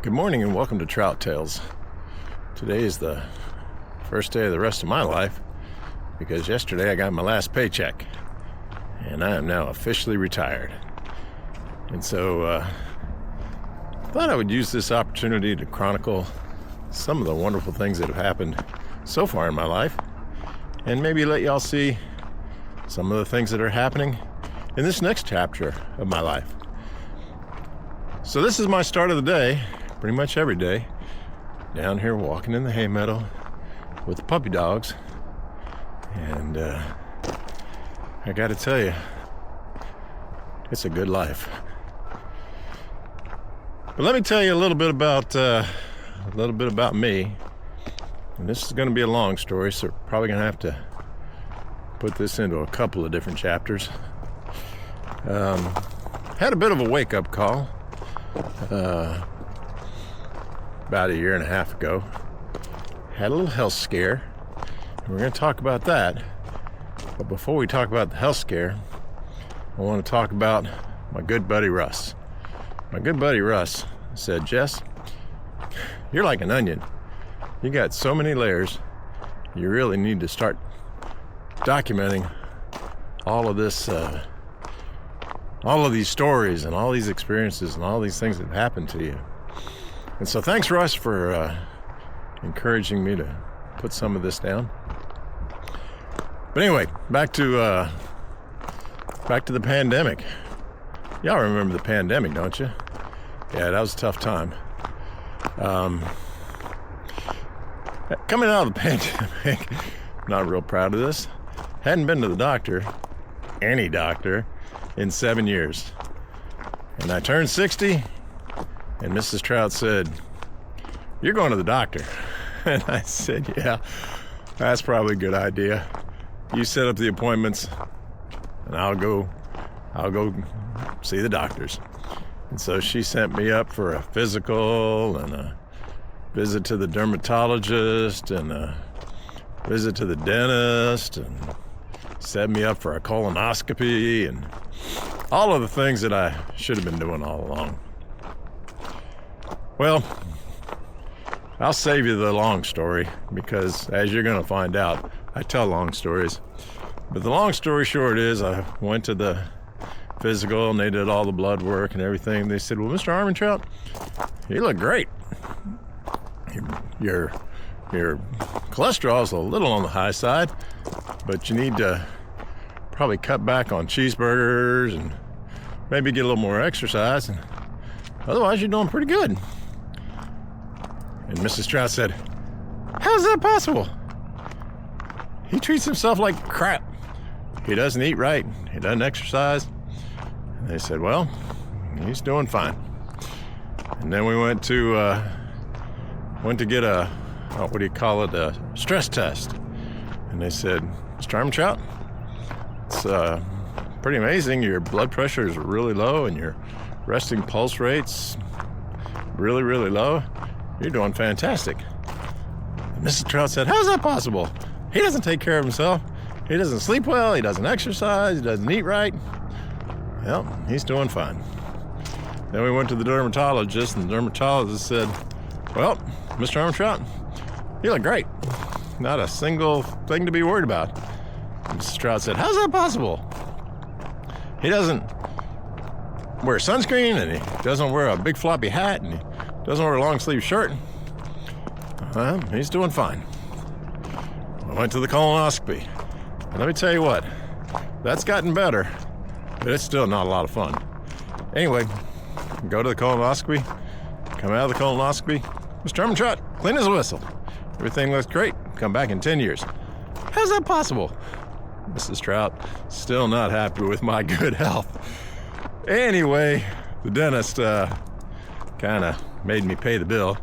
Good morning and welcome to Trout Tales. Today is the first day of the rest of my life because yesterday I got my last paycheck and I am now officially retired. And so I thought I would use this opportunity to chronicle some of the wonderful things that have happened so far in my life and maybe let y'all see some of the things that are happening in this next chapter of my life. So this is my start of the day. Pretty much every day, down here walking in the hay meadow with the puppy dogs. And I gotta tell you, it's a good life. But let me tell you a little bit about me. And this is gonna be a long story, so we're probably gonna have to put this into a couple of different chapters. Had a bit of a wake-up call. About a year and a half ago, had a little health scare. We're going to talk about that. But before we talk about the health scare, I want to talk about my good buddy Russ. My good buddy Russ said, "Jess, you're like an onion. You got so many layers. You really need to start documenting all of this, all of these stories and all these experiences and all these things that happened to you." And so thanks, Russ, for encouraging me to put some of this down. But anyway, back to the pandemic. Y'all remember the pandemic, don't you? Yeah, that was a tough time. Coming out of the pandemic, not real proud of this. Hadn't been to the doctor, any doctor, in 7 years. And I turned 60. And Mrs. Trout said, "You're going to the doctor." And I said, "Yeah, that's probably a good idea. You set up the appointments and I'll go see the doctors." And so she sent me up for a physical and a visit to the dermatologist and a visit to the dentist and set me up for a colonoscopy and all of the things that I should have been doing all along. Well, I'll save you the long story because, as you're going to find out, I tell long stories. But the long story short is I went to the physical and they did all the blood work and everything. They said, "Well, Mr. Armentrout, you look great. Your cholesterol is a little on the high side, but you need to probably cut back on cheeseburgers and maybe get a little more exercise. And otherwise, you're doing pretty good." And Mrs. Trout said, "How's that possible? He treats himself like crap. He doesn't eat right. He doesn't exercise." And they said, "Well, he's doing fine." And then we went to get a stress test. And they said, "Mr. Armentrout, it's pretty amazing. Your blood pressure is really low and your resting pulse rate's really, really low. You're doing fantastic." And Mrs. Trout said, "How's that possible? He doesn't take care of himself. He doesn't sleep well. He doesn't exercise. He doesn't eat right. Well, he's doing fine." Then we went to the dermatologist, and the dermatologist said, "Well, Mr. Armentrout, you look great. Not a single thing to be worried about." And Mrs. Trout said, "How's that possible? He doesn't wear sunscreen, and he doesn't wear a big floppy hat, and he doesn't wear a long sleeve shirt. He's doing fine." I went to the colonoscopy. And let me tell you what, that's gotten better, but it's still not a lot of fun. Anyway, go to the colonoscopy, come out of the colonoscopy. "Mr. Armentrout, clean as a whistle. Everything looks great. Come back in 10 years. How's that possible?" Mrs. Trout, still not happy with my good health. Anyway, the dentist kind of made me pay the bill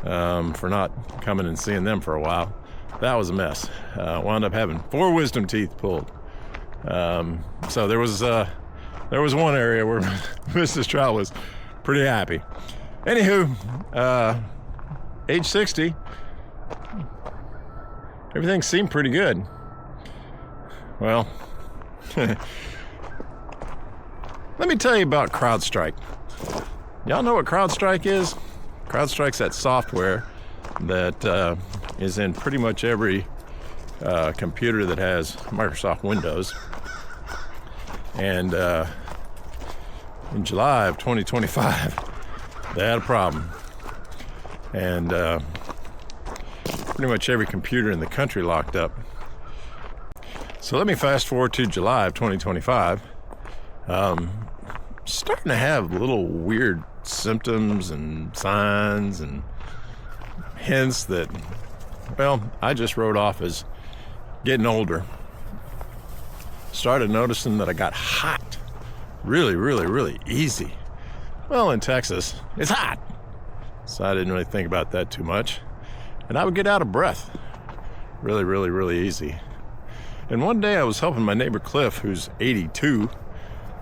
for not coming and seeing them for a while. That was a mess. Wound up having 4 wisdom teeth pulled. So there was one area where Mrs. Trout was pretty happy. Anywho, age 60, everything seemed pretty good. Well, let me tell you about CrowdStrike. Y'all know what CrowdStrike is? CrowdStrike's that software that is in pretty much every computer that has Microsoft Windows. And in July of 2025, they had a problem. And pretty much every computer in the country locked up. So let me fast forward to July of 2025. Starting to have little weird symptoms and signs and hints that, well, I just wrote off as getting older. Started noticing that I got hot really easy. Well, in Texas, it's hot. So I didn't really think about that too much. And I would get out of breath really easy. And one day I was helping my neighbor Cliff, who's 82,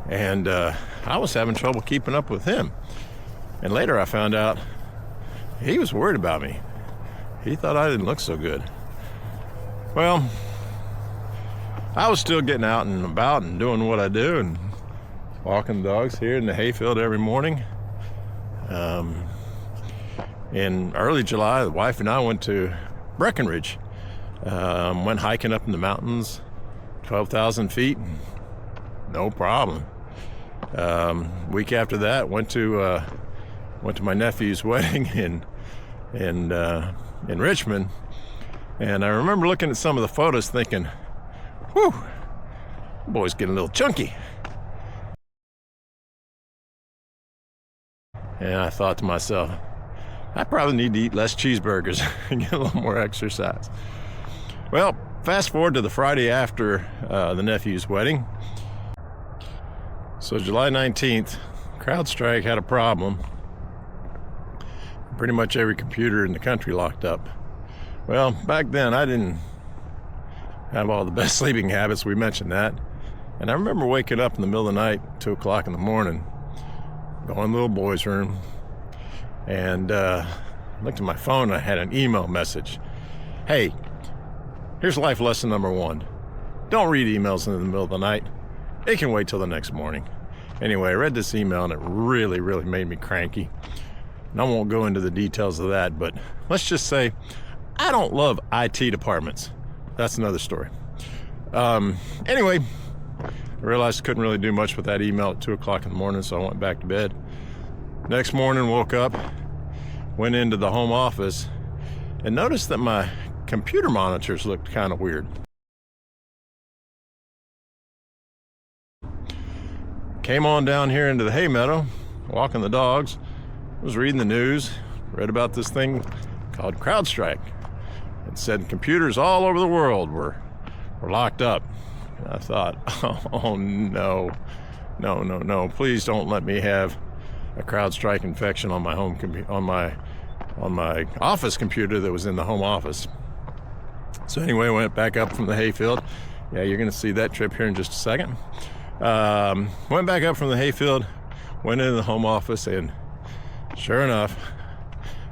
and I was having trouble keeping up with him. And later I found out he was worried about me. He thought I didn't look so good. Well, I was still getting out and about and doing what I do and walking the dogs here in the hayfield every morning. In early July, the wife and I went to Breckenridge. Went hiking up in the mountains, 12,000 feet, no problem. Week after that, went to my nephew's wedding in Richmond, and I remember looking at some of the photos, thinking, "Whew, the boy's getting a little chunky." And I thought to myself, I probably need to eat less cheeseburgers and get a little more exercise. Well, fast forward to the Friday after the nephew's wedding. So July 19th, CrowdStrike had a problem. Pretty much every computer in the country locked up. Well, back then I didn't have all the best sleeping habits. We mentioned that. And I remember waking up in the middle of the night, 2 o'clock in the morning, going in the little boy's room, and looked at my phone and I had an email message. Hey, here's life lesson number 1. Don't read emails in the middle of the night. It can wait till the next morning. Anyway, I read this email and it really made me cranky. And I won't go into the details of that, but let's just say I don't love IT departments. That's another story. Anyway, I realized I couldn't really do much with that email at 2 o'clock in the morning, so I went back to bed. Next morning, woke up, went into the home office, and noticed that my computer monitors looked kind of weird. Came on down here into the hay meadow, walking the dogs, was reading the news, read about this thing called CrowdStrike. It said computers all over the world were locked up. And I thought, oh no, please don't let me have a CrowdStrike infection on my on my office computer that was in the home office. So anyway, I went back up from the hayfield. Yeah, you're gonna see that trip here in just a second. Went back up from the hayfield, went into the home office, and sure enough,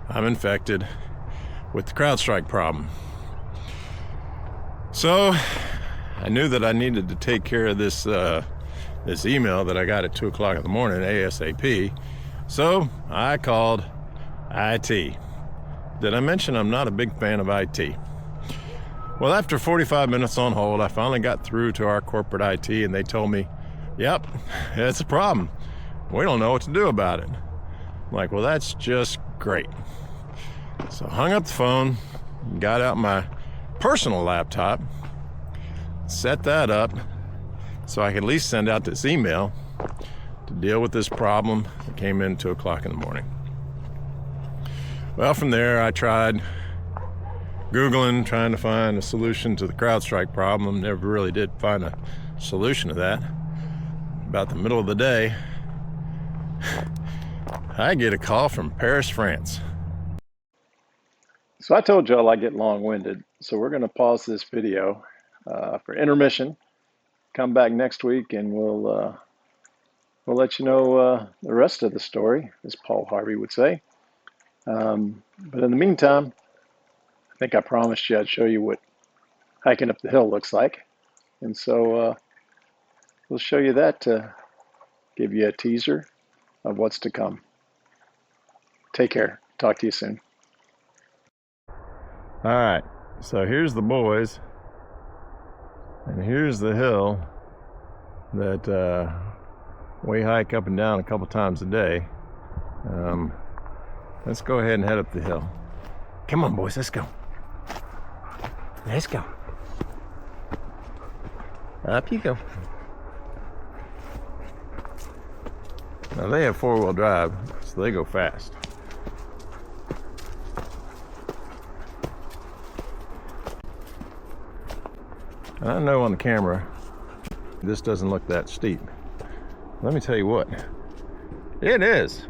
I'm infected with the CrowdStrike problem. So I knew that I needed to take care of this email that I got at 2 o'clock in the morning ASAP. So I called IT. Did I mention I'm not a big fan of IT? Well, after 45 minutes on hold, I finally got through to our corporate IT, and they told me, yep, it's a problem. We don't know what to do about it. I'm like, well, that's just great. So I hung up the phone, got out my personal laptop, set that up so I could at least send out this email to deal with this problem that came in 2 o'clock in the morning. Well, from there, I tried Googling, trying to find a solution to the CrowdStrike problem. Never really did find a solution to that. About the middle of the day, I get a call from Paris, France. So I told y'all I get long-winded, so we're going to pause this video for intermission. Come back next week, and we'll let you know the rest of the story, as Paul Harvey would say. But in the meantime, I think I promised you I'd show you what hiking up the hill looks like. And so we'll show you that to give you a teaser of what's to come. Take care. Talk to you soon. All right, so here's the boys, and here's the hill that we hike up and down a couple times a day. Let's go ahead and head up the hill. Come on, boys, let's go. Let's go. Up you go. Now they have four-wheel drive, so they go fast. I know on the camera this doesn't look that steep. Let me tell you what, it is.